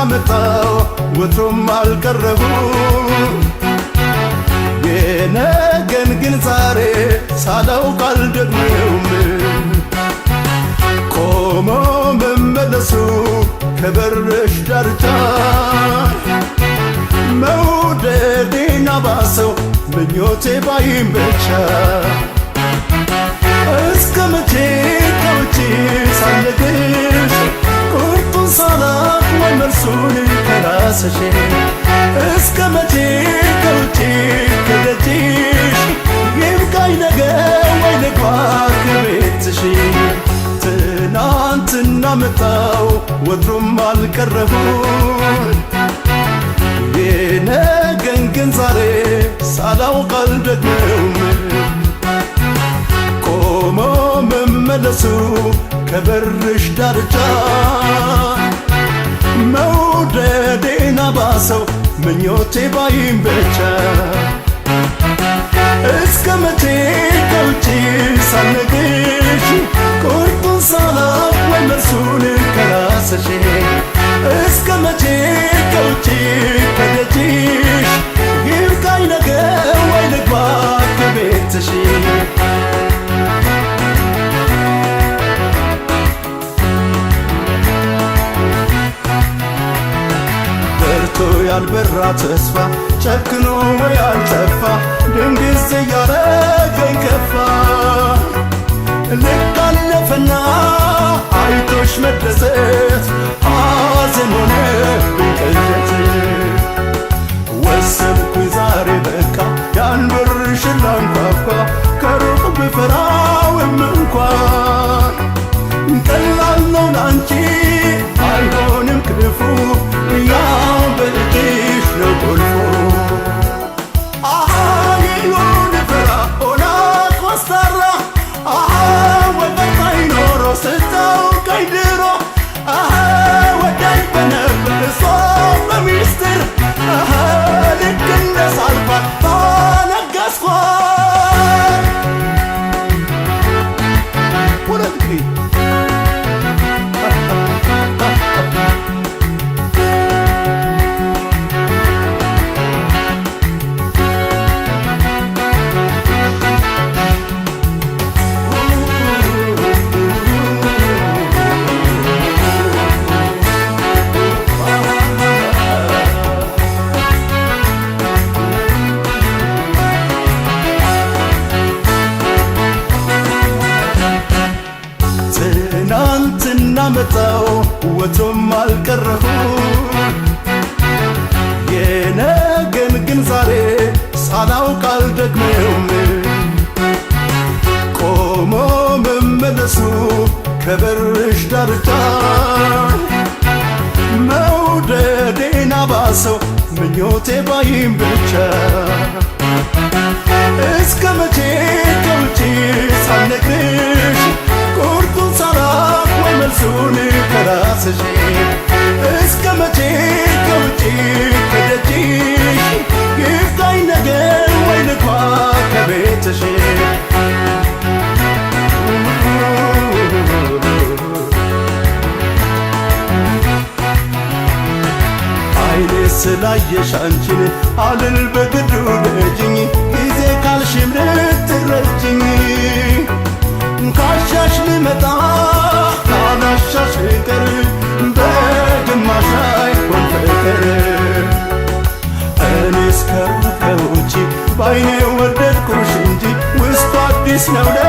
መጣው ወትሮም አልቀረቡ የነገን ግን ዛሬ ሳላውቅ አልደግመውም ቆሞ መመለሱ ከበርሽ ዳርቻ መውደዴን አባሰው ምኞቴ ባይመቻ እስከ መቼ ከውጪ ሳልነግርሽ ቁርጡን ሳላውቅ ወይ መልሱን ከራስሽ እስከ መቼ ከውጪ ከደጅሽ ይብቃኝ ነገር ወይ ልግባ ከቤትሽ ትናንትና መጣው ወትሮም አልቀረሁኝ የነገን ግን ዛሬ ሳላውቅ አልደግመውም ቆሞ መመለሱ ከበርሽ ዳርቻ መውደዴን አባሰው ምኞቴ ባይመቻ እስከ መቼ ከውጪ ሳልነግርሽ ቁርጡን ሳላውቅ ወይ መልሱን ከራስሽ እስከ መቼ ከውጪ ከደጅሽ ይብቃኝ ነገር ወይ ልግባ ከቤትሽ በርቶ ያልበራ ተስፋ ጨክኖ ወይ አልጠፋ ድንግዝ እያረገኝ ከፋ ልክ አለፈና አይቶሽ መደሰት ሐዘን ሆነብኝ ቅዠት ወሰንኩኝ ዛሬ በቃ ያን በርሽን ላንኳኳ ከሩቅ ብፈራውም እንኳን ቀላል ነው ላንቺ አይሆንም ክፉ ያው በእጅሽ ነው ቁልፉ ይሁን ፈራ ሆና ኮስታራ ወደታይ ኖሮ ስታውቀኝ ድሮ ወዳኝ በነበር እሷ በሚስጥር ልክ እንደ ሳልፋት ባነገስኳት መጣው ወትሮም አልቀረሁ የነገን ግን ዛሬ ሳላውቅ አልደግመውም ቆሞ መመለሱ ከበርሽ ዳርቻ መውደዴን አባሰው ምኞቴ ባይመቻ እስከ መቼ ከውጪ ሳልነግርሽ ቁርጡን ሳላውቅ ወይ መልሱን ከራስሽ እስከ መቼ ከውጪ ከደጅሽ ይብቃኝ ነገር ወይ ልግባ ከቤትሽ አይኔ ስላየሽ አንቺን አልል በግዱ ልጅኝ ነው